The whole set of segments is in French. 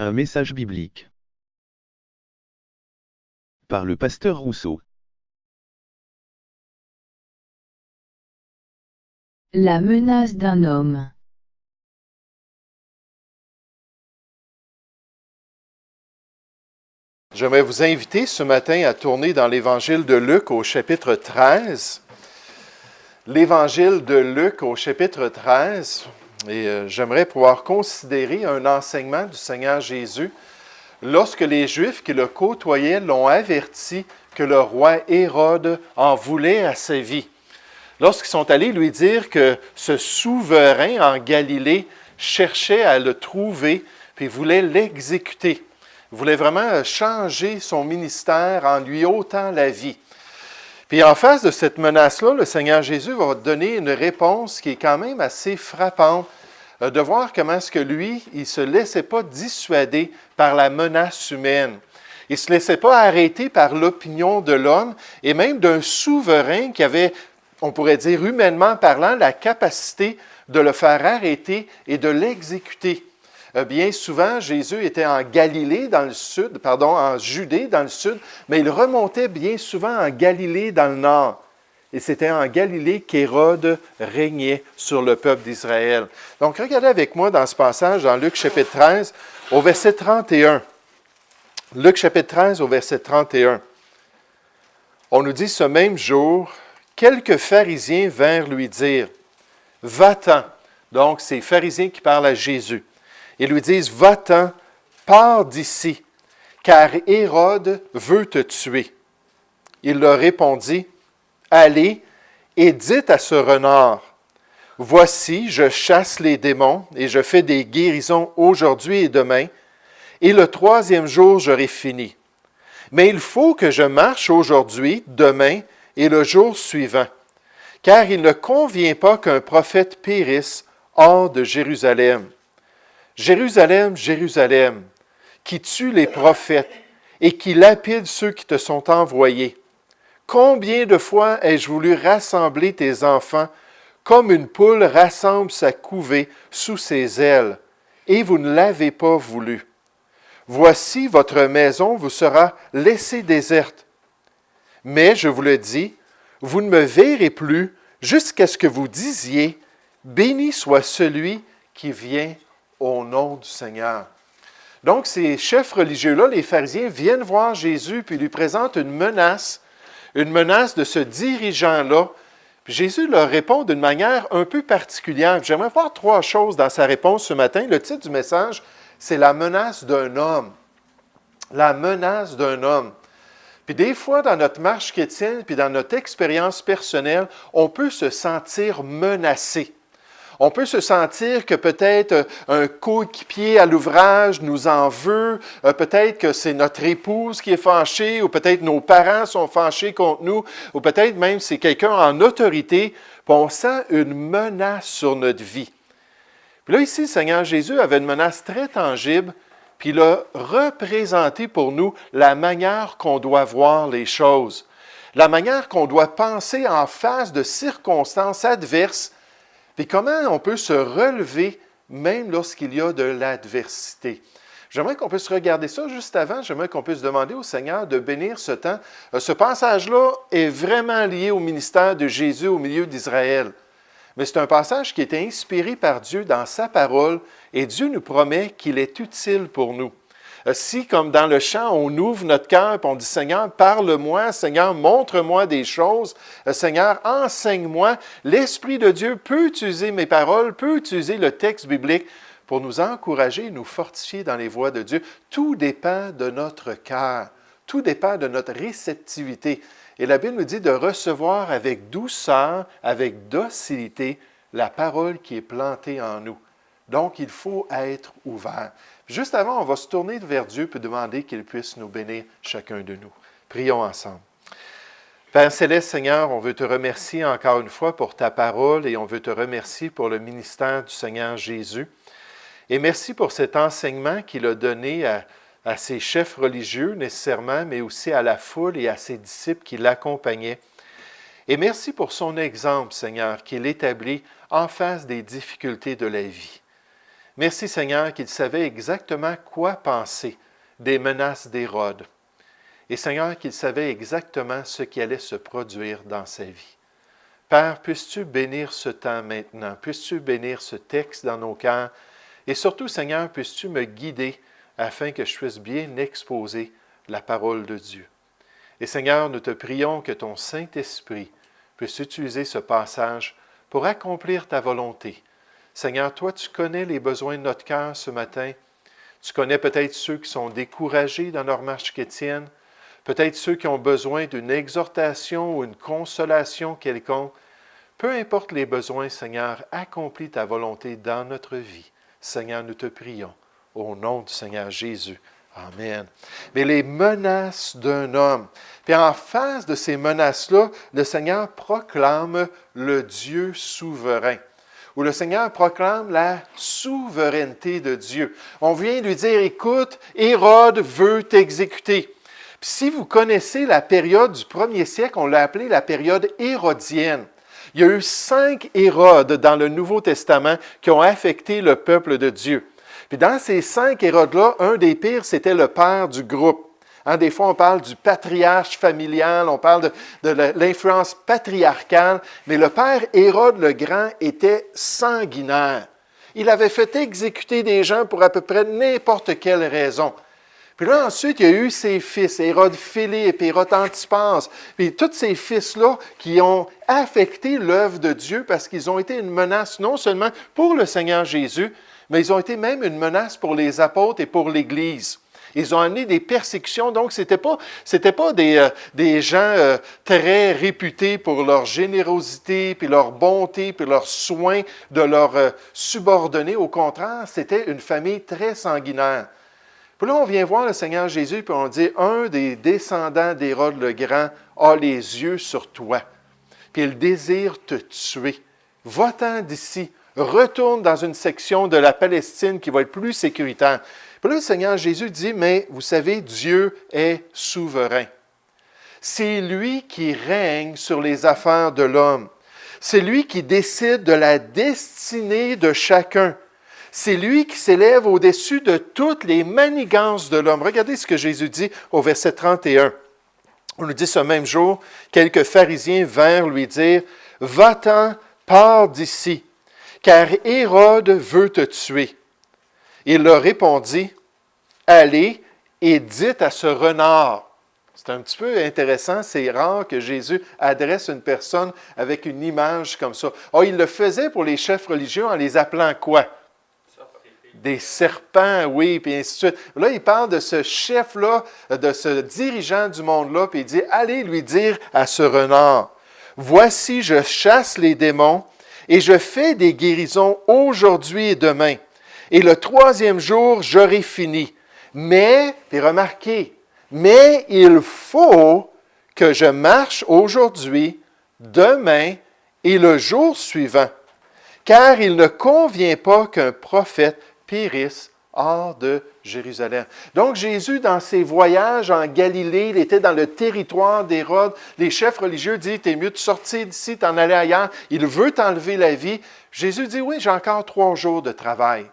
Un message biblique. Par le pasteur Rousseau. La menace d'un homme. J'aimerais vous inviter ce matin à tourner dans l'Évangile de Luc au chapitre 13. L'Évangile de Luc au chapitre 13. Et j'aimerais pouvoir considérer un enseignement du Seigneur Jésus lorsque les Juifs qui le côtoyaient l'ont averti que le roi Hérode en voulait à sa vie. Lorsqu'ils sont allés lui dire que ce souverain en Galilée cherchait à le trouver puis voulait l'exécuter. Il voulait vraiment changer son ministère en lui ôtant la vie. Puis en face de cette menace-là, le Seigneur Jésus va donner une réponse qui est quand même assez frappante, de voir comment est-ce que lui, il ne se laissait pas dissuader par la menace humaine. Il ne se laissait pas arrêter par l'opinion de l'homme et même d'un souverain qui avait, on pourrait dire humainement parlant, la capacité de le faire arrêter et de l'exécuter. Bien souvent, Jésus était en Galilée dans le sud, en Judée dans le sud, mais il remontait bien souvent en Galilée dans le nord. Et c'était en Galilée qu'Hérode régnait sur le peuple d'Israël. Donc, regardez avec moi dans ce passage, dans Luc chapitre 13, au verset 31. Luc chapitre 13, au verset 31. On nous dit ce même jour, quelques pharisiens vinrent lui dire, « Va-t'en ». Donc, c'est les pharisiens qui parlent à Jésus. Ils lui disent, « Va-t'en, pars d'ici, car Hérode veut te tuer. » Il leur répondit, « Allez et dites à ce renard, « Voici, je chasse les démons et je fais des guérisons aujourd'hui et demain, et le troisième jour j'aurai fini. Mais il faut que je marche aujourd'hui, demain et le jour suivant, car il ne convient pas qu'un prophète périsse hors de Jérusalem. Jérusalem, Jérusalem, qui tue les prophètes et qui lapide ceux qui te sont envoyés. Combien de fois ai-je voulu rassembler tes enfants comme une poule rassemble sa couvée sous ses ailes, et vous ne l'avez pas voulu. Voici, votre maison vous sera laissée déserte. Mais, je vous le dis, vous ne me verrez plus jusqu'à ce que vous disiez, « Béni soit celui qui vient au nom du Seigneur. » Donc, ces chefs religieux-là, les pharisiens, viennent voir Jésus puis lui présentent une menace de ce dirigeant-là. Puis Jésus leur répond d'une manière un peu particulière. J'aimerais voir trois choses dans sa réponse ce matin. Le titre du message, c'est « La menace d'un homme ». La menace d'un homme. Puis des fois, dans notre marche chrétienne, puis dans notre expérience personnelle, on peut se sentir menacé. On peut se sentir que peut-être un coéquipier à l'ouvrage nous en veut, peut-être que c'est notre épouse qui est fâchée, ou peut-être nos parents sont fâchés contre nous, ou peut-être même c'est quelqu'un en autorité, puis on sent une menace sur notre vie. Puis là, ici, le Seigneur Jésus avait une menace très tangible, puis il a représenté pour nous la manière qu'on doit voir les choses, la manière qu'on doit penser en face de circonstances adverses, puis comment on peut se relever même lorsqu'il y a de l'adversité. J'aimerais qu'on puisse regarder ça juste avant. J'aimerais qu'on puisse demander au Seigneur de bénir ce temps. Ce passage-là est vraiment lié au ministère de Jésus au milieu d'Israël. Mais c'est un passage qui est inspiré par Dieu dans sa parole et Dieu nous promet qu'il est utile pour nous. Si, comme dans le chant, on ouvre notre cœur et on dit « Seigneur, parle-moi, Seigneur, montre-moi des choses, Seigneur, enseigne-moi », l'Esprit de Dieu peut utiliser mes paroles, peut utiliser le texte biblique pour nous encourager, nous fortifier dans les voies de Dieu. Tout dépend de notre cœur, tout dépend de notre réceptivité. Et la Bible nous dit de recevoir avec douceur, avec docilité, la parole qui est plantée en nous. Donc, il faut être ouvert. Juste avant, on va se tourner vers Dieu et demander qu'il puisse nous bénir chacun de nous. Prions ensemble. Père Céleste, Seigneur, on veut te remercier encore une fois pour ta parole et on veut te remercier pour le ministère du Seigneur Jésus. Et merci pour cet enseignement qu'il a donné à ses chefs religieux nécessairement, mais aussi à la foule et à ses disciples qui l'accompagnaient. Et merci pour son exemple, Seigneur, qu'il établit en face des difficultés de la vie. Merci Seigneur qu'il savait exactement quoi penser des menaces d'Hérode. Et Seigneur, qu'il savait exactement ce qui allait se produire dans sa vie. Père, puisses-tu bénir ce temps maintenant? Puisses-tu bénir ce texte dans nos cœurs? Et surtout, Seigneur, puisses-tu me guider afin que je puisse bien exposer la parole de Dieu? Et Seigneur, nous te prions que ton Saint-Esprit puisse utiliser ce passage pour accomplir ta volonté. Seigneur, toi, tu connais les besoins de notre cœur ce matin. Tu connais peut-être ceux qui sont découragés dans leur marche chrétienne, peut-être ceux qui ont besoin d'une exhortation ou une consolation quelconque. Peu importe les besoins, Seigneur, accomplis ta volonté dans notre vie. Seigneur, nous te prions, au nom du Seigneur Jésus. Amen. Mais les menaces d'un homme. Puis en face de ces menaces-là, le Seigneur proclame le Dieu souverain, où le Seigneur proclame la souveraineté de Dieu. On vient lui dire, écoute, Hérode veut t'exécuter. Puis si vous connaissez la période du 1er siècle, on l'a appelée la période hérodienne. Il y a eu 5 Hérodes dans le Nouveau Testament qui ont affecté le peuple de Dieu. Puis dans ces 5 Hérodes-là, un des pires, c'était le père du groupe. Des fois, on parle du patriarche familial, on parle de l'influence patriarcale, mais le père Hérode le Grand était sanguinaire. Il avait fait exécuter des gens pour à peu près n'importe quelle raison. Puis là, ensuite, il y a eu ses fils, Hérode Philippe, Hérode Antipas, puis tous ces fils-là qui ont affecté l'œuvre de Dieu parce qu'ils ont été une menace non seulement pour le Seigneur Jésus, mais ils ont été même une menace pour les apôtres et pour l'Église. Ils ont amené des persécutions, donc ce n'était pas des gens très réputés pour leur générosité, puis leur bonté, puis leur soin de leurs subordonnés. Au contraire, c'était une famille très sanguinaire. Puis là, on vient voir le Seigneur Jésus, puis on dit, un des descendants d'Hérode le Grand a les yeux sur toi, puis il désire te tuer. Va-t'en d'ici, retourne dans une section de la Palestine qui va être plus sécuritaire. Puis là, le Seigneur Jésus dit, mais vous savez, Dieu est souverain. C'est lui qui règne sur les affaires de l'homme. C'est lui qui décide de la destinée de chacun. C'est lui qui s'élève au-dessus de toutes les manigances de l'homme. Regardez ce que Jésus dit au verset 31. On nous dit ce même jour, quelques pharisiens vinrent lui dire, « Va-t'en, pars d'ici, car Hérode veut te tuer. » Il leur répondit, « Allez et dites à ce renard. » C'est un petit peu intéressant, c'est rare que Jésus adresse une personne avec une image comme ça. Oh, il le faisait pour les chefs religieux en les appelant quoi? Des serpents, oui, puis ainsi de suite. Là, il parle de ce chef-là, de ce dirigeant du monde-là, puis il dit, « Allez lui dire à ce renard, voici, je chasse les démons et je fais des guérisons aujourd'hui et demain. Et le 3e jour, j'aurai fini. Mais, puis remarquez, mais il faut que je marche aujourd'hui, demain et le jour suivant, car il ne convient pas qu'un prophète périsse hors de Jérusalem. » Donc Jésus, dans ses voyages en Galilée, il était dans le territoire d'Hérode. Les chefs religieux disent, « T'es mieux de sortir d'ici, t'en aller ailleurs. » Il veut t'enlever la vie. Jésus dit, « Oui, j'ai encore 3 jours de travail.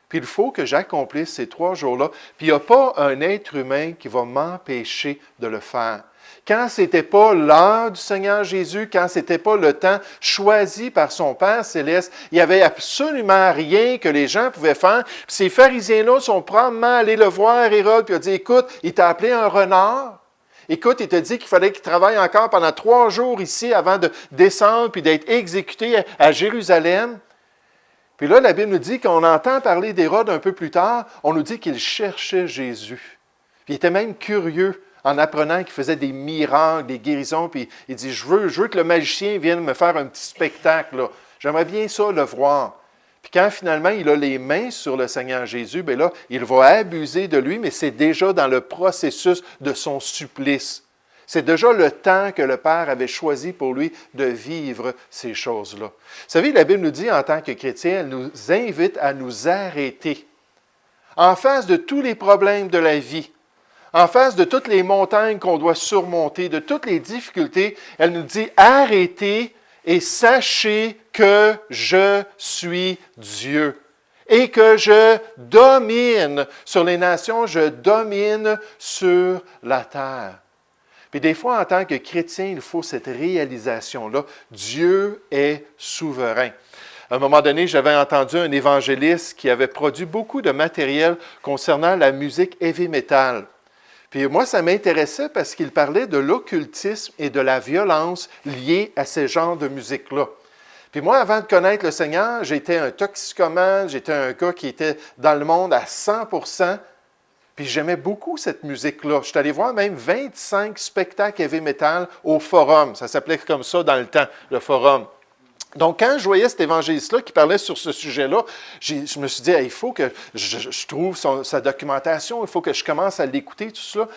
Puis il faut que j'accomplisse ces 3 jours-là. Puis il n'y a pas un être humain qui va m'empêcher de le faire. » Quand ce n'était pas l'heure du Seigneur Jésus, quand ce n'était pas le temps choisi par son Père céleste, il n'y avait absolument rien que les gens pouvaient faire. Puis ces pharisiens-là sont probablement allés le voir, Hérode, puis il a dit, « Écoute, il t'a appelé un renard. Écoute, il t'a dit qu'il fallait qu'il travaille encore pendant 3 jours ici avant de descendre puis d'être exécuté à Jérusalem. » Puis là, la Bible nous dit qu'on entend parler d'Hérode un peu plus tard, on nous dit qu'il cherchait Jésus. Puis il était même curieux en apprenant qu'il faisait des miracles, des guérisons, puis il dit, je veux que le magicien vienne me faire un petit spectacle, là. J'aimerais bien ça le voir. Puis quand finalement il a les mains sur le Seigneur Jésus, bien là, il va abuser de lui, mais c'est déjà dans le processus de son supplice. C'est déjà le temps que le Père avait choisi pour lui de vivre ces choses-là. Vous savez, la Bible nous dit, en tant que chrétiens, elle nous invite à nous arrêter. En face de tous les problèmes de la vie, en face de toutes les montagnes qu'on doit surmonter, de toutes les difficultés, elle nous dit, arrêtez et sachez que je suis Dieu. et que je domine sur les nations, je domine sur la terre. Puis des fois, en tant que chrétien, il faut cette réalisation-là. Dieu est souverain. À un moment donné, j'avais entendu un évangéliste qui avait produit beaucoup de matériel concernant la musique heavy metal. Puis moi, ça m'intéressait parce qu'il parlait de l'occultisme et de la violence liée à ces genres de musique-là. Puis moi, avant de connaître le Seigneur, j'étais un toxicomane, j'étais un gars qui était dans le monde à 100%. Puis j'aimais beaucoup cette musique-là. Je suis allé voir même 25 spectacles heavy metal au Forum. Ça s'appelait comme ça dans le temps, le Forum. Donc, quand je voyais cet évangéliste-là qui parlait sur ce sujet-là, je me suis dit, il faut que je trouve sa documentation, il faut que je commence à l'écouter, tout ça.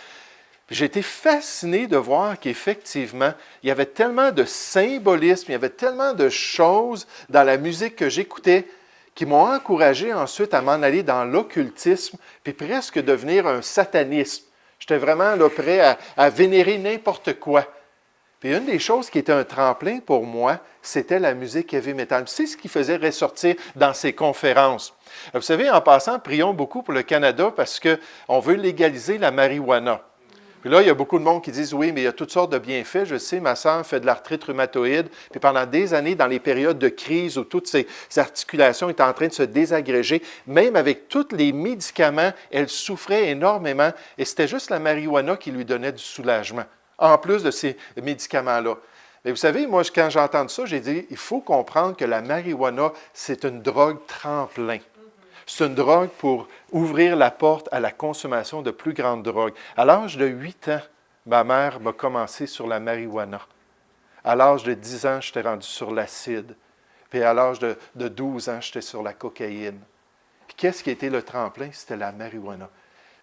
Puis j'ai été fasciné de voir qu'effectivement, il y avait tellement de symbolisme, il y avait tellement de choses dans la musique que j'écoutais qui m'ont encouragé ensuite à m'en aller dans l'occultisme, puis presque devenir un satanisme. J'étais vraiment là, prêt à vénérer n'importe quoi. Puis une des choses qui était un tremplin pour moi, c'était la musique heavy metal. C'est ce qui faisait ressortir dans ces conférences. Vous savez, en passant, prions beaucoup pour le Canada parce qu'on veut légaliser la marijuana. Puis là, il y a beaucoup de monde qui disent, oui, mais il y a toutes sortes de bienfaits. Je sais, ma sœur fait de l'arthrite rhumatoïde. Puis pendant des années, dans les périodes de crise où toutes ses articulations étaient en train de se désagréger, même avec tous les médicaments, elle souffrait énormément. Et c'était juste la marijuana qui lui donnait du soulagement, en plus de ces médicaments-là. Mais vous savez, moi, quand j'ai entendu ça, j'ai dit, il faut comprendre que la marijuana, c'est une drogue tremplin. C'est une drogue pour ouvrir la porte à la consommation de plus grandes drogues. À l'âge de 8 ans, ma mère m'a commencé sur la marijuana. À l'âge de 10 ans, j'étais rendu sur l'acide. Puis à l'âge de 12 ans, j'étais sur la cocaïne. Puis qu'est-ce qui a été le tremplin? C'était la marijuana.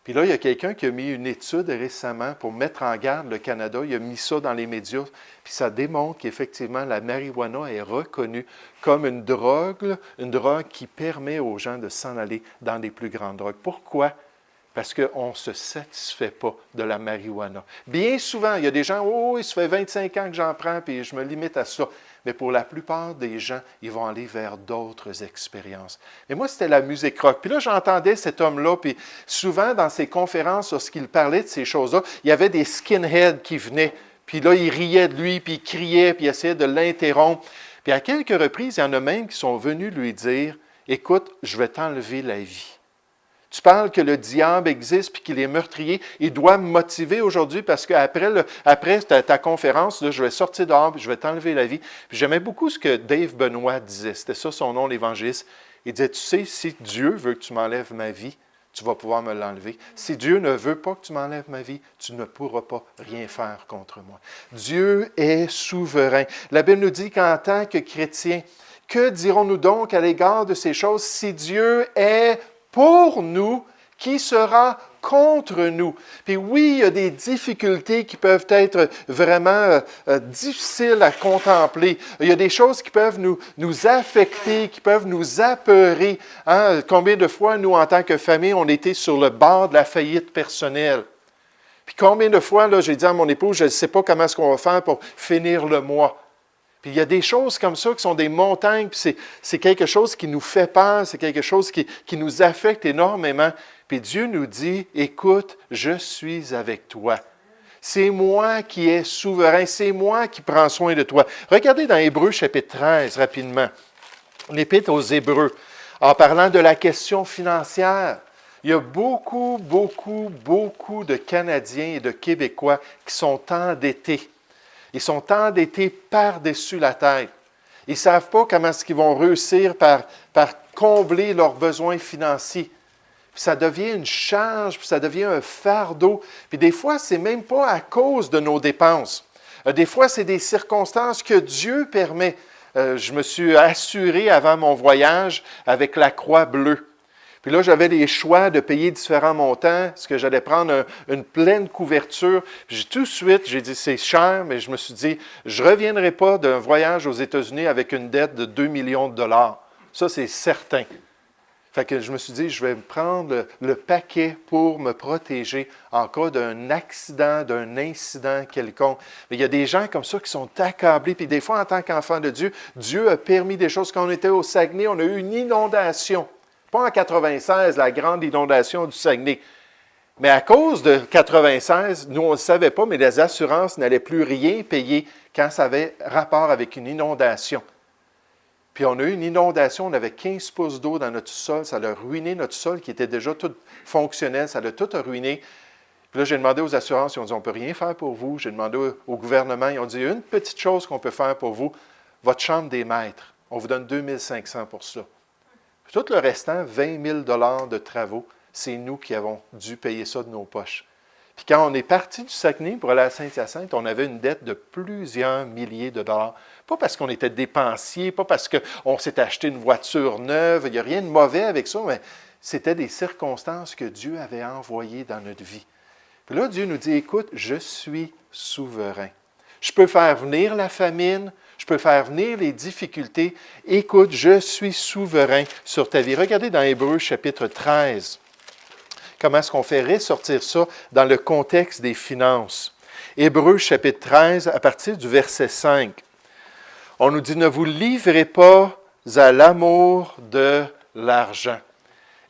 Puis là, il y a quelqu'un qui a mis une étude récemment pour mettre en garde le Canada. Il a mis ça dans les médias. Puis ça démontre qu'effectivement, la marijuana est reconnue comme une drogue qui permet aux gens de s'en aller dans des plus grandes drogues. Pourquoi? Parce qu'on ne se satisfait pas de la marijuana. Bien souvent, il y a des gens, oh, ça fait 25 ans que j'en prends, puis je me limite à ça. Mais pour la plupart des gens, ils vont aller vers d'autres expériences. Mais moi, c'était la musique rock. Puis là, j'entendais cet homme-là, puis souvent, dans ses conférences, lorsqu'il parlait de ces choses-là, il y avait des skinheads qui venaient, puis là, ils riaient de lui, puis ils criaient, puis ils essayaient de l'interrompre. Puis à quelques reprises, il y en a même qui sont venus lui dire, « Écoute, je vais t'enlever la vie. » Tu parles que le diable existe puis qu'il est meurtrier. Il doit me motiver aujourd'hui parce qu'après ta conférence, là, je vais sortir dehors et je vais t'enlever la vie. Puis j'aimais beaucoup ce que Dave Benoit disait. C'était ça son nom, l'évangéliste. Il disait, tu sais, si Dieu veut que tu m'enlèves ma vie, tu vas pouvoir me l'enlever. Si Dieu ne veut pas que tu m'enlèves ma vie, tu ne pourras pas rien faire contre moi. Dieu est souverain. La Bible nous dit qu'en tant que chrétiens, que dirons-nous donc à l'égard de ces choses? Si Dieu est pour nous, qui sera contre nous? Puis oui, il y a des difficultés qui peuvent être vraiment difficiles à contempler. Il y a des choses qui peuvent nous affecter, qui peuvent nous apeurer. Hein? Combien de fois, nous, en tant que famille, on était sur le bord de la faillite personnelle? Puis combien de fois, là, j'ai dit à mon épouse, je ne sais pas comment est-ce qu'on va faire pour finir le mois. Puis il y a des choses comme ça qui sont des montagnes, puis c'est quelque chose qui nous fait peur, c'est quelque chose qui nous affecte énormément. Puis Dieu nous dit, écoute, je suis avec toi. C'est moi qui est souverain, c'est moi qui prends soin de toi. Regardez dans Hébreux chapitre 13 rapidement, l'Épître aux Hébreux, en parlant de la question financière. Il y a beaucoup de Canadiens et de Québécois qui sont endettés. Ils sont endettés par-dessus la tête. Ils ne savent pas comment est-ce qu'ils vont réussir par combler leurs besoins financiers. Puis ça devient une charge, puis ça devient un fardeau. Puis des fois, ce n'est même pas à cause de nos dépenses. Des fois, c'est des circonstances que Dieu permet. Je me suis assuré avant mon voyage avec la Croix bleue. Puis là, j'avais les choix de payer différents montants. Est-ce que j'allais prendre une pleine couverture? Puis tout de suite, j'ai dit, c'est cher, mais je me suis dit, je ne reviendrai pas d'un voyage aux États-Unis avec une dette de 2 millions de dollars. Ça, c'est certain. Fait que je me suis dit, je vais prendre le paquet pour me protéger en cas d'un accident, d'un incident quelconque. Mais il y a des gens comme ça qui sont accablés. Puis des fois, en tant qu'enfant de Dieu, Dieu a permis des choses. Quand on était au Saguenay, on a eu une inondation. Pas en 96, la grande inondation du Saguenay. Mais à cause de 96, nous, on ne le savait pas, mais les assurances n'allaient plus rien payer quand ça avait rapport avec une inondation. Puis on a eu une inondation, on avait 15 pouces d'eau dans notre sol, ça a ruiné notre sol qui était déjà tout fonctionnel, ça l'a tout ruiné. Puis là, j'ai demandé aux assurances, ils ont dit, on ne peut rien faire pour vous. J'ai demandé au gouvernement, ils ont dit, une petite chose qu'on peut faire pour vous, votre chambre des maîtres, on vous donne 2500 pour ça. Puis tout le restant, 20 000 de travaux, c'est nous qui avons dû payer ça de nos poches. Puis quand on est parti du Saguenay pour aller à Saint-Hyacinthe, on avait une dette de plusieurs milliers de dollars. Pas parce qu'on était dépensier, pas parce qu'on s'est acheté une voiture neuve, il n'y a rien de mauvais avec ça, mais c'était des circonstances que Dieu avait envoyées dans notre vie. Puis là, Dieu nous dit, écoute, je suis souverain. Je peux faire venir la famine, je peux faire venir les difficultés. Écoute, je suis souverain sur ta vie. Regardez dans Hébreux chapitre 13. Comment est-ce qu'on fait ressortir ça dans le contexte des finances? Hébreux chapitre 13, à partir du verset 5. On nous dit, ne vous livrez pas à l'amour de l'argent.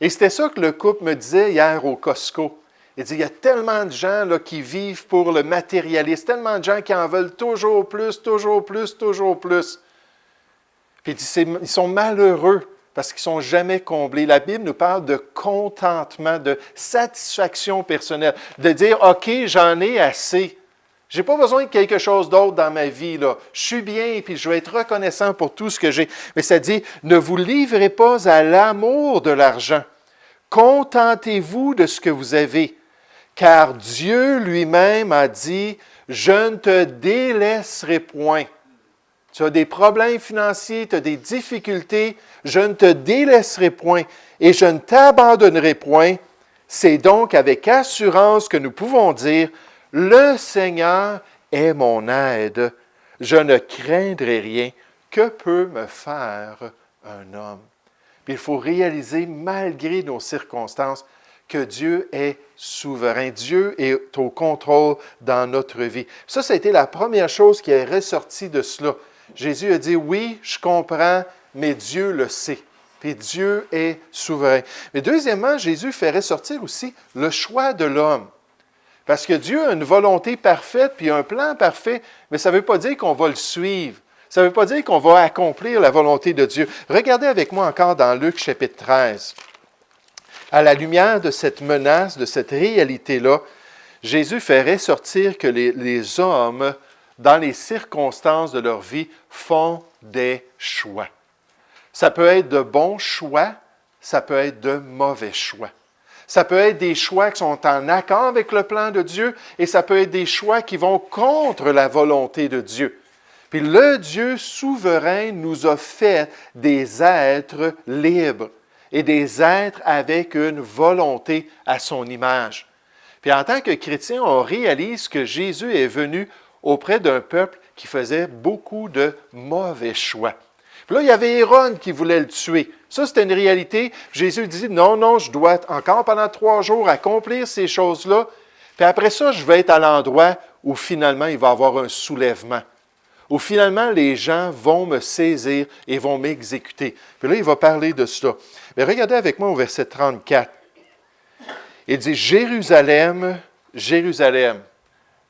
Et c'était ça que le couple me disait hier au Costco. Il dit, il y a tellement de gens là, qui vivent pour le matérialisme, tellement de gens qui en veulent toujours plus, toujours plus, toujours plus. Puis il dit, ils sont malheureux parce qu'ils ne sont jamais comblés. La Bible nous parle de contentement, de satisfaction personnelle, de dire, OK, j'en ai assez. Je n'ai pas besoin de quelque chose d'autre dans ma vie. Là. Je suis bien et puis je vais être reconnaissant pour tout ce que j'ai. Mais ça dit, ne vous livrez pas à l'amour de l'argent. Contentez-vous de ce que vous avez. Car Dieu lui-même a dit, je ne te délaisserai point. Tu as des problèmes financiers, tu as des difficultés, je ne te délaisserai point et je ne t'abandonnerai point. C'est donc avec assurance que nous pouvons dire, le Seigneur est mon aide, je ne craindrai rien. Que peut me faire un homme? Puis il faut réaliser, malgré nos circonstances, que Dieu est souverain. Dieu est au contrôle dans notre vie. Ça a été la première chose qui est ressortie de cela. Jésus a dit, oui, je comprends, mais Dieu le sait. Puis Dieu est souverain. Mais deuxièmement, Jésus fait ressortir aussi le choix de l'homme. Parce que Dieu a une volonté parfaite, puis un plan parfait, mais ça ne veut pas dire qu'on va le suivre. Ça ne veut pas dire qu'on va accomplir la volonté de Dieu. Regardez avec moi encore dans Luc chapitre 13. À la lumière de cette menace, de cette réalité-là, Jésus fait ressortir que les hommes, dans les circonstances de leur vie, font des choix. Ça peut être de bons choix, ça peut être de mauvais choix. Ça peut être des choix qui sont en accord avec le plan de Dieu et ça peut être des choix qui vont contre la volonté de Dieu. Puis le Dieu souverain nous a fait des êtres libres et des êtres avec une volonté à son image. Puis en tant que chrétien, on réalise que Jésus est venu auprès d'un peuple qui faisait beaucoup de mauvais choix. Puis là, il y avait Hérode qui voulait le tuer. Ça, c'était une réalité. Jésus dit, non, je dois encore pendant 3 jours accomplir ces choses-là. Puis après ça, je vais être à l'endroit où finalement, il va y avoir un soulèvement. Où finalement, les gens vont me saisir et vont m'exécuter. Puis là, il va parler de cela. Mais regardez avec moi au verset 34. Il dit, Jérusalem, Jérusalem,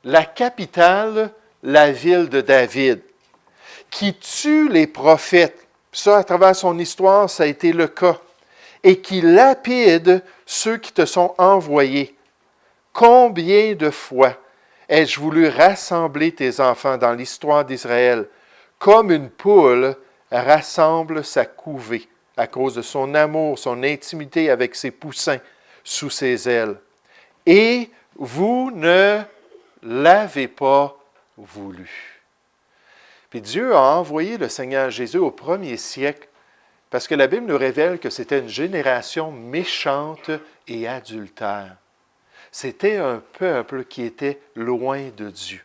la capitale, la ville de David, qui tue les prophètes. Ça, à travers son histoire, ça a été le cas. Et qui lapide ceux qui te sont envoyés. Combien de fois ai-je voulu rassembler tes enfants dans l'histoire d'Israël, comme une poule rassemble sa couvée, à cause de son amour, son intimité avec ses poussins sous ses ailes. Et vous ne l'avez pas voulu. Puis Dieu a envoyé le Seigneur Jésus au 1er siècle parce que la Bible nous révèle que c'était une génération méchante et adultère. C'était un peuple qui était loin de Dieu.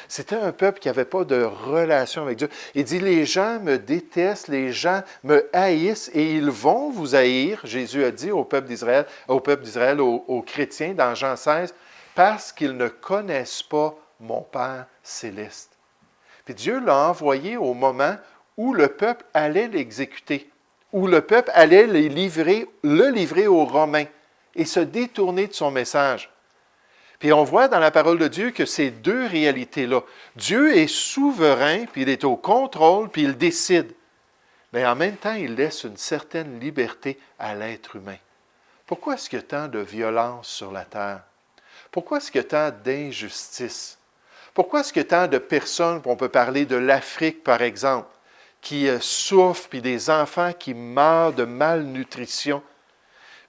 C'était un peuple qui n'avait pas de relation avec Dieu. Il dit, les gens me détestent, les gens me haïssent et ils vont vous haïr, Jésus a dit au peuple d'Israël, aux chrétiens dans Jean 16, parce qu'ils ne connaissent pas mon Père céleste. Puis Dieu l'a envoyé au moment où le peuple allait l'exécuter, où le peuple allait le livrer aux Romains et se détourner de son message. Puis on voit dans la parole de Dieu que ces deux réalités-là, Dieu est souverain, puis il est au contrôle, puis il décide. Mais en même temps, il laisse une certaine liberté à l'être humain. Pourquoi est-ce qu'il y a tant de violence sur la terre? Pourquoi est-ce qu'il y a tant d'injustice? Pourquoi est-ce qu'il y a tant de personnes, on peut parler de l'Afrique par exemple, qui souffrent, puis des enfants qui meurent de malnutrition?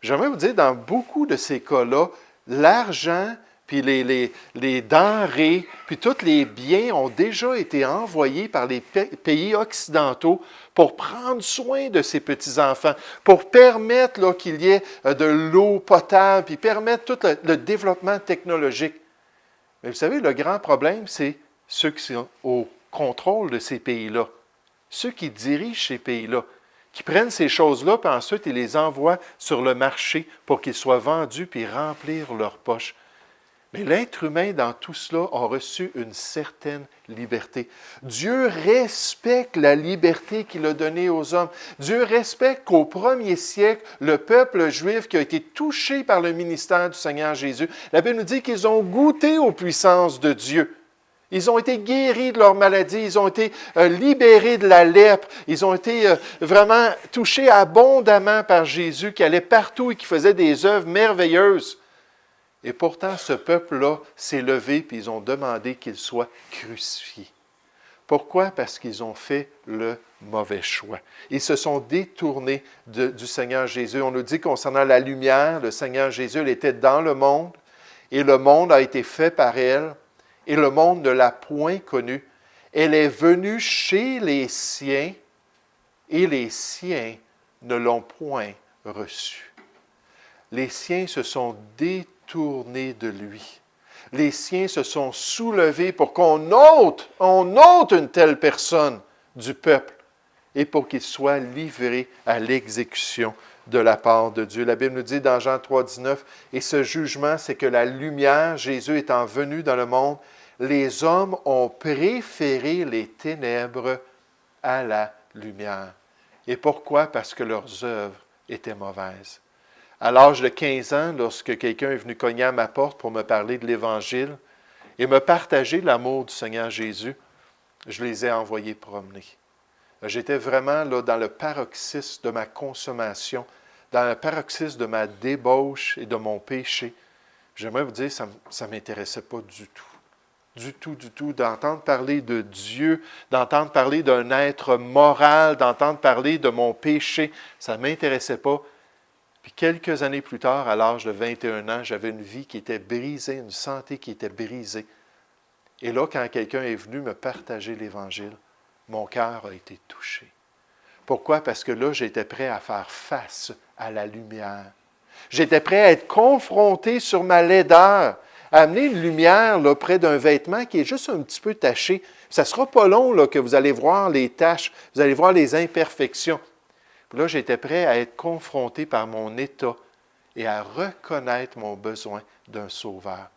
J'aimerais vous dire, dans beaucoup de ces cas-là, l'argent, puis les denrées, puis tous les biens ont déjà été envoyés par les pays occidentaux pour prendre soin de ces petits-enfants, pour permettre là, qu'il y ait de l'eau potable, puis permettre tout le développement technologique. Mais vous savez, le grand problème, c'est ceux qui sont au contrôle de ces pays-là, ceux qui dirigent ces pays-là, qui prennent ces choses-là, puis ensuite ils les envoient sur le marché pour qu'ils soient vendus, puis remplir leurs poches. Mais l'être humain, dans tout cela, a reçu une certaine liberté. Dieu respecte la liberté qu'il a donnée aux hommes. Dieu respecte qu'au 1er siècle, le peuple juif qui a été touché par le ministère du Seigneur Jésus, la Bible nous dit qu'ils ont goûté aux puissances de Dieu. Ils ont été guéris de leur maladie, ils ont été libérés de la lèpre, ils ont été vraiment touchés abondamment par Jésus qui allait partout et qui faisait des œuvres merveilleuses. Et pourtant, ce peuple-là s'est levé et ils ont demandé qu'il soit crucifié. Pourquoi? Parce qu'ils ont fait le mauvais choix. Ils se sont détournés du Seigneur Jésus. On nous dit concernant la lumière, le Seigneur Jésus, elle était dans le monde et le monde a été fait par elle et le monde ne l'a point connue. Elle est venue chez les siens et les siens ne l'ont point reçue. Les siens se sont détournés de lui. Les siens se sont soulevés pour qu'on ôte une telle personne du peuple et pour qu'il soit livré à l'exécution de la part de Dieu. La Bible nous dit dans Jean 3, 19, « Et ce jugement, c'est que la lumière, Jésus étant venu dans le monde, les hommes ont préféré les ténèbres à la lumière. » Et pourquoi? Parce que leurs œuvres étaient mauvaises. À l'âge de 15 ans, lorsque quelqu'un est venu cogner à ma porte pour me parler de l'Évangile et me partager l'amour du Seigneur Jésus, je les ai envoyés promener. J'étais vraiment là, dans le paroxysme de ma consommation, dans le paroxysme de ma débauche et de mon péché. J'aimerais vous dire, ça ne m'intéressait pas du tout. Du tout, d'entendre parler de Dieu, d'entendre parler d'un être moral, d'entendre parler de mon péché, ça ne m'intéressait pas. Puis quelques années plus tard, à l'âge de 21 ans, j'avais une vie qui était brisée, une santé qui était brisée. Et là, quand quelqu'un est venu me partager l'Évangile, mon cœur a été touché. Pourquoi? Parce que là, j'étais prêt à faire face à la lumière. J'étais prêt à être confronté sur ma laideur, à amener une lumière là, près d'un vêtement qui est juste un petit peu taché. Ça ne sera pas long là, que vous allez voir les taches, vous allez voir les imperfections. Puis là, j'étais prêt à être confronté par mon état et à reconnaître mon besoin d'un sauveur.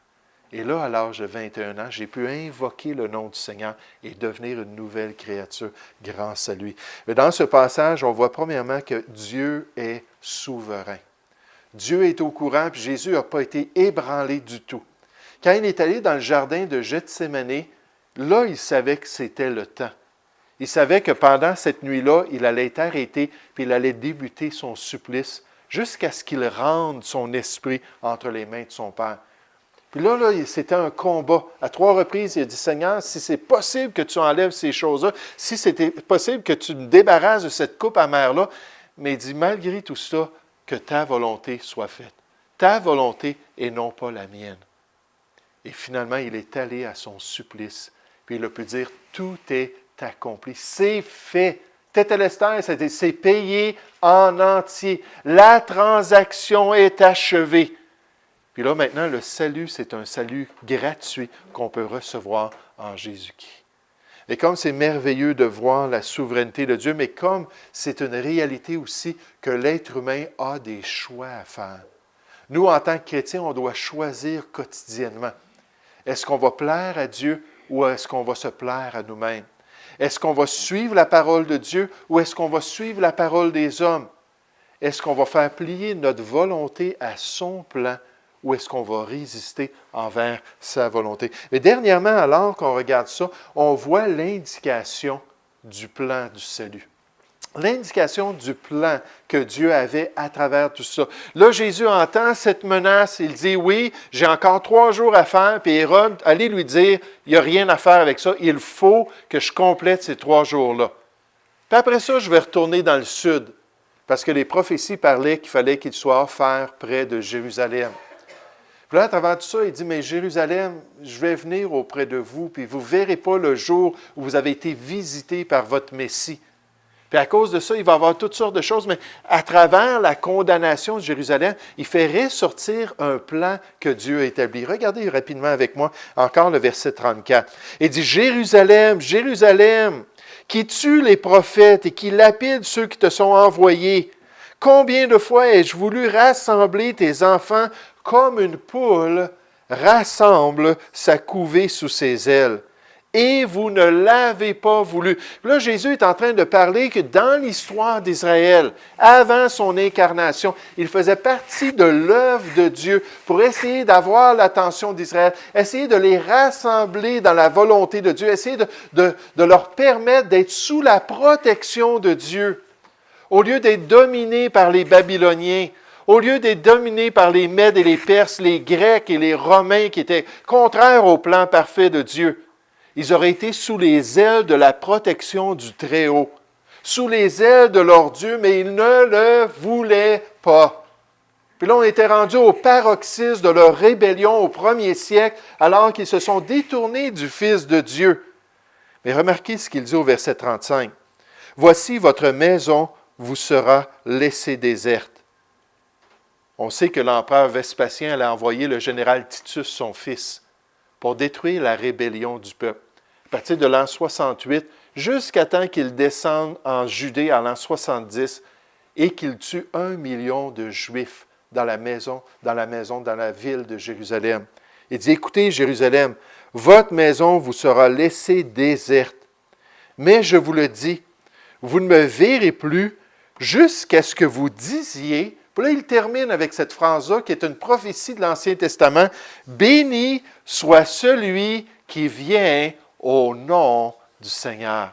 Et là, à l'âge de 21 ans, j'ai pu invoquer le nom du Seigneur et devenir une nouvelle créature grâce à lui. Mais dans ce passage, on voit premièrement que Dieu est souverain. Dieu est au courant, puis Jésus n'a pas été ébranlé du tout. Quand il est allé dans le jardin de Gethsémani, là, il savait que c'était le temps. Il savait que pendant cette nuit-là, il allait être arrêté, puis il allait débuter son supplice jusqu'à ce qu'il rende son esprit entre les mains de son Père. Puis là, c'était un combat. À 3 reprises, il a dit, « Seigneur, si c'est possible que tu enlèves ces choses-là, si c'était possible que tu me débarrasses de cette coupe amère-là, mais il dit, malgré tout ça, que ta volonté soit faite. Ta volonté et non pas la mienne. » Et finalement, il est allé à son supplice, puis il a pu dire, « Tout est accompli. C'est fait. Tétélestai, c'est payé en entier. La transaction est achevée. » Puis là, maintenant, le salut, c'est un salut gratuit qu'on peut recevoir en Jésus-Christ. Et comme c'est merveilleux de voir la souveraineté de Dieu, mais comme c'est une réalité aussi que l'être humain a des choix à faire. Nous, en tant que chrétiens, on doit choisir quotidiennement. Est-ce qu'on va plaire à Dieu ou est-ce qu'on va se plaire à nous-mêmes? Est-ce qu'on va suivre la parole de Dieu ou est-ce qu'on va suivre la parole des hommes? Est-ce qu'on va faire plier notre volonté à son plan ou est-ce qu'on va résister envers sa volonté? Mais dernièrement, alors qu'on regarde ça, on voit l'indication du plan du salut. L'indication du plan que Dieu avait à travers tout ça. Là, Jésus entend cette menace, il dit, oui, j'ai encore 3 jours à faire, puis Hérode, allez lui dire, il n'y a rien à faire avec ça, il faut que je complète ces 3 jours-là. Puis après ça, je vais retourner dans le sud, parce que les prophéties parlaient qu'il fallait qu'il soit offert près de Jérusalem. Puis là, à travers tout ça, il dit, mais Jérusalem, je vais venir auprès de vous, puis vous ne verrez pas le jour où vous avez été visité par votre Messie. Puis à cause de ça, il va y avoir toutes sortes de choses, mais à travers la condamnation de Jérusalem, il fait ressortir un plan que Dieu a établi. Regardez rapidement avec moi encore le verset 34. Il dit, Jérusalem, Jérusalem, qui tue les prophètes et qui lapide ceux qui te sont envoyés. Combien de fois ai-je voulu rassembler tes enfants comme une poule rassemble sa couvée sous ses ailes? Et vous ne l'avez pas voulu. Là, Jésus est en train de parler que dans l'histoire d'Israël, avant son incarnation, il faisait partie de l'œuvre de Dieu pour essayer d'avoir l'attention d'Israël, essayer de les rassembler dans la volonté de Dieu, essayer de leur permettre d'être sous la protection de Dieu. Au lieu d'être dominés par les Babyloniens, au lieu d'être dominés par les Mèdes et les Perses, les Grecs et les Romains qui étaient contraires au plan parfait de Dieu, ils auraient été sous les ailes de la protection du Très-Haut, sous les ailes de leur Dieu, mais ils ne le voulaient pas. Puis là, on était rendu au paroxysme de leur rébellion au 1er siècle, alors qu'ils se sont détournés du Fils de Dieu. Mais remarquez ce qu'il dit au verset 35. « Voici votre maison vous sera laissée déserte. » On sait que l'empereur Vespasien allait envoyer le général Titus, son fils, pour détruire la rébellion du peuple. À partir de l'an 68, jusqu'à temps qu'il descende en Judée en l'an 70 et qu'il tue 1 million de Juifs dans la ville de Jérusalem. Il dit, écoutez Jérusalem, votre maison vous sera laissée déserte. Mais je vous le dis, vous ne me verrez plus jusqu'à ce que vous disiez. Puis là, il termine avec cette phrase-là qui est une prophétie de l'Ancien Testament. « Béni soit celui qui vient au nom du Seigneur. »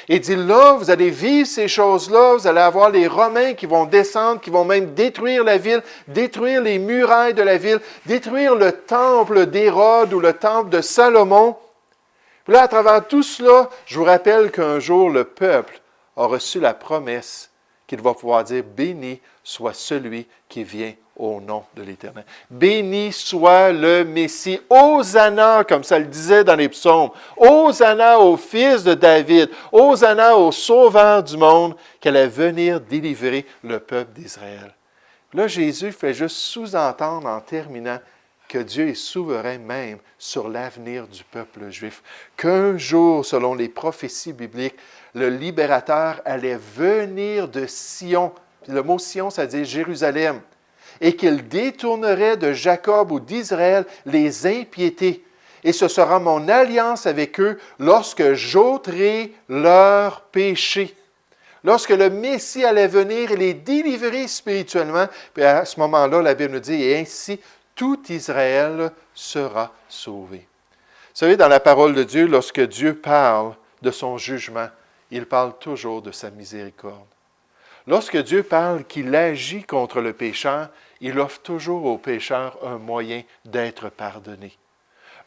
Il dit là, vous allez vivre ces choses-là, vous allez avoir les Romains qui vont descendre, qui vont même détruire la ville, détruire les murailles de la ville, détruire le temple d'Hérode ou le temple de Salomon. Puis là, à travers tout cela, je vous rappelle qu'un jour, le peuple a reçu la promesse qu'il va pouvoir dire « Béni soit celui qui vient au nom de l'Éternel. » Béni soit le Messie. Hosanna, comme ça le disait dans les psaumes. Hosanna au Fils de David. Hosanna au Sauveur du monde qui allait venir délivrer le peuple d'Israël. Là, Jésus fait juste sous-entendre en terminant que Dieu est souverain même sur l'avenir du peuple juif. Qu'un jour, selon les prophéties bibliques, le libérateur allait venir de Sion. Puis le mot Sion, ça dit Jérusalem. Et qu'il détournerait de Jacob ou d'Israël les impiétés. Et ce sera mon alliance avec eux lorsque j'ôterai leurs péchés. Lorsque le Messie allait venir et les délivrer spirituellement, puis à ce moment-là, la Bible nous dit, et ainsi, tout Israël sera sauvé. Vous savez, dans la parole de Dieu, lorsque Dieu parle de son jugement, il parle toujours de sa miséricorde. Lorsque Dieu parle qu'il agit contre le pécheur, il offre toujours au pécheur un moyen d'être pardonné.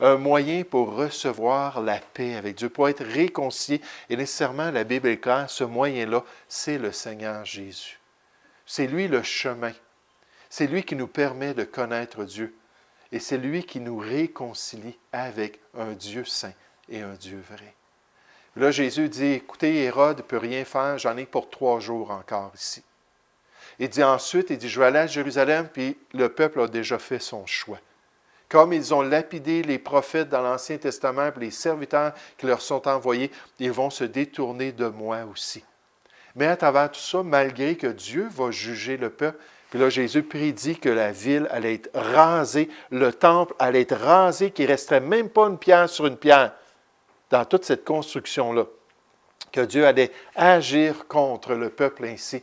Un moyen pour recevoir la paix avec Dieu, pour être réconcilié. Et nécessairement, la Bible est claire, ce moyen-là, c'est le Seigneur Jésus. C'est lui le chemin. C'est lui qui nous permet de connaître Dieu. Et c'est lui qui nous réconcilie avec un Dieu saint et un Dieu vrai. Là, Jésus dit, écoutez, Hérode ne peut rien faire, j'en ai pour 3 jours encore ici. Il dit ensuite, je vais aller à Jérusalem, puis le peuple a déjà fait son choix. Comme ils ont lapidé les prophètes dans l'Ancien Testament, puis les serviteurs qui leur sont envoyés, ils vont se détourner de moi aussi. Mais à travers tout ça, malgré que Dieu va juger le peuple, puis là, Jésus prédit que la ville allait être rasée, le temple allait être rasé, qu'il ne resterait même pas une pierre sur une pierre dans toute cette construction-là. que Dieu allait agir contre le peuple ainsi.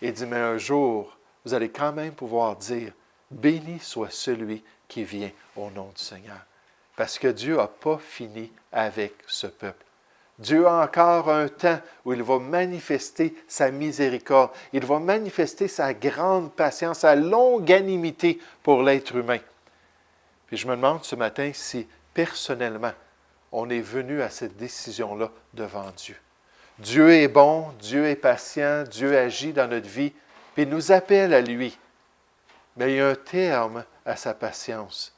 Il dit, mais un jour, vous allez quand même pouvoir dire, béni soit celui qui vient au nom du Seigneur. Parce que Dieu n'a pas fini avec ce peuple. Dieu a encore un temps où il va manifester sa miséricorde. Il va manifester sa grande patience, sa longanimité pour l'être humain. Puis je me demande ce matin si, personnellement, on est venu à cette décision-là devant Dieu. Dieu est bon, Dieu est patient, Dieu agit dans notre vie, puis il nous appelle à lui. Mais il y a un terme à sa patience.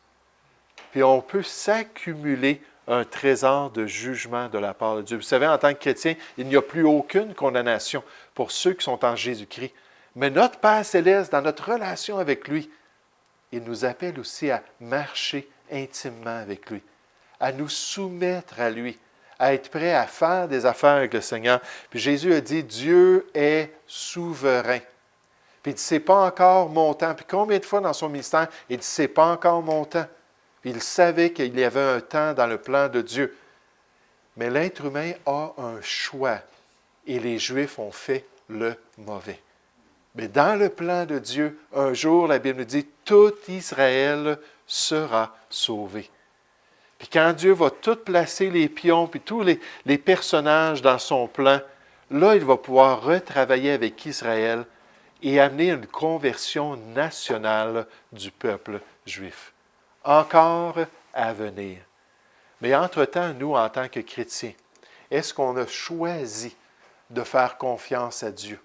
Puis on peut s'accumuler un trésor de jugement de la part de Dieu. Vous savez, en tant que chrétien, il n'y a plus aucune condamnation pour ceux qui sont en Jésus-Christ. Mais notre Père céleste, dans notre relation avec lui, il nous appelle aussi à marcher intimement avec lui, à nous soumettre à lui, à être prêt à faire des affaires avec le Seigneur. Puis Jésus a dit, Dieu est souverain. Puis il dit, c'est pas encore mon temps. Puis combien de fois dans son ministère, il dit, c'est pas encore mon temps. Puis il savait qu'il y avait un temps dans le plan de Dieu. Mais l'être humain a un choix et les Juifs ont fait le mauvais. Mais dans le plan de Dieu, un jour, la Bible nous dit, tout Israël sera sauvé. Puis quand Dieu va tout placer les pions, puis tous les personnages dans son plan, là, il va pouvoir retravailler avec Israël et amener une conversion nationale du peuple juif. Encore à venir. Mais entre-temps, nous, en tant que chrétiens, est-ce qu'on a choisi de faire confiance à Dieu?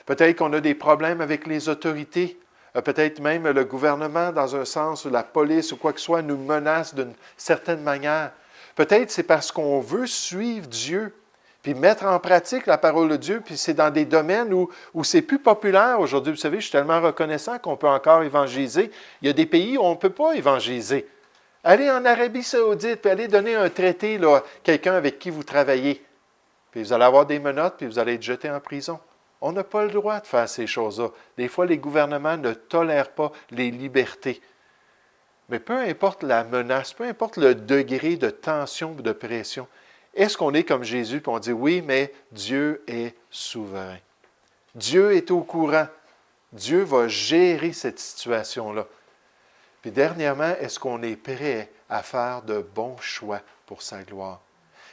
Peut-être qu'on a des problèmes avec les autorités, peut-être même le gouvernement, dans un sens, ou la police, ou quoi que ce soit, nous menace d'une certaine manière. Peut-être c'est parce qu'on veut suivre Dieu, puis mettre en pratique la parole de Dieu, puis c'est dans des domaines où c'est plus populaire aujourd'hui. Vous savez, je suis tellement reconnaissant qu'on peut encore évangéliser. Il y a des pays où on ne peut pas évangéliser. Allez en Arabie Saoudite, puis allez donner un traité là, à quelqu'un avec qui vous travaillez. Puis vous allez avoir des menottes, puis vous allez être jeté en prison. On n'a pas le droit de faire ces choses-là. Des fois, les gouvernements ne tolèrent pas les libertés. Mais peu importe la menace, peu importe le degré de tension ou de pression, est-ce qu'on est comme Jésus et on dit oui, mais Dieu est souverain. Dieu est au courant. Dieu va gérer cette situation-là. Puis dernièrement, est-ce qu'on est prêt à faire de bons choix pour sa gloire?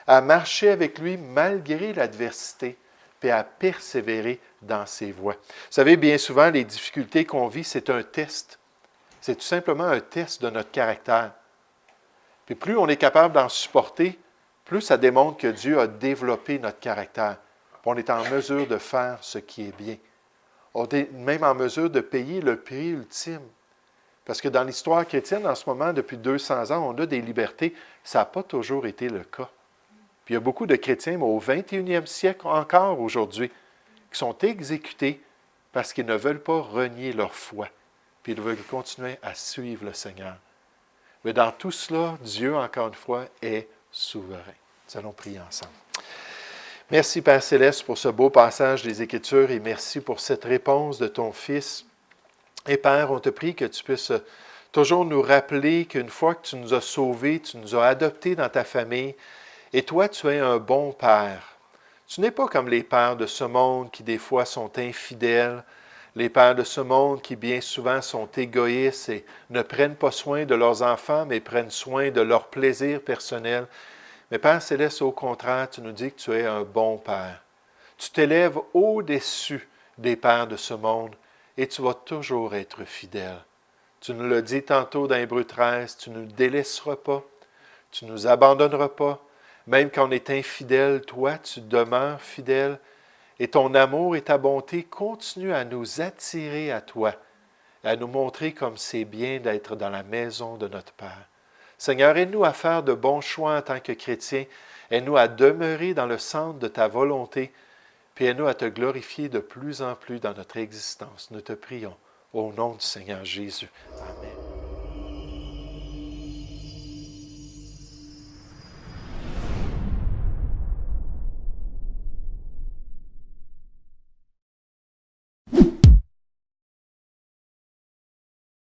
À marcher avec lui malgré l'adversité, puis à persévérer dans ses voies. Vous savez, bien souvent, les difficultés qu'on vit, c'est un test. C'est tout simplement un test de notre caractère. Puis plus on est capable d'en supporter, plus ça démontre que Dieu a développé notre caractère. Puis on est en mesure de faire ce qui est bien. On est même en mesure de payer le prix ultime. Parce que dans l'histoire chrétienne, en ce moment, depuis 200 ans, on a des libertés. Ça n'a pas toujours été le cas. Puis il y a beaucoup de chrétiens, mais au 21e siècle encore aujourd'hui, qui sont exécutés parce qu'ils ne veulent pas renier leur foi. Puis ils veulent continuer à suivre le Seigneur. Mais dans tout cela, Dieu, encore une fois, est souverain. Nous allons prier ensemble. Merci, Père Céleste, pour ce beau passage des Écritures et merci pour cette réponse de ton Fils. Et Père, on te prie que tu puisses toujours nous rappeler qu'une fois que tu nous as sauvés, tu nous as adoptés dans ta famille, et toi, tu es un bon Père. Tu n'es pas comme les pères de ce monde qui, des fois, sont infidèles, les pères de ce monde qui, bien souvent, sont égoïstes et ne prennent pas soin de leurs enfants, mais prennent soin de leur plaisir personnel. Mais Père Céleste, au contraire, tu nous dis que tu es un bon Père. Tu t'élèves au-dessus des pères de ce monde et tu vas toujours être fidèle. Tu nous l'as dit tantôt dans Hébreux 13, tu ne nous délaisseras pas, tu ne nous abandonneras pas. Même quand on est infidèle, toi, tu demeures fidèle et ton amour et ta bonté continuent à nous attirer à toi, à nous montrer comme c'est bien d'être dans la maison de notre Père. Seigneur, aide-nous à faire de bons choix en tant que chrétiens, aide-nous à demeurer dans le centre de ta volonté, puis aide-nous à te glorifier de plus en plus dans notre existence. Nous te prions au nom du Seigneur Jésus. Amen.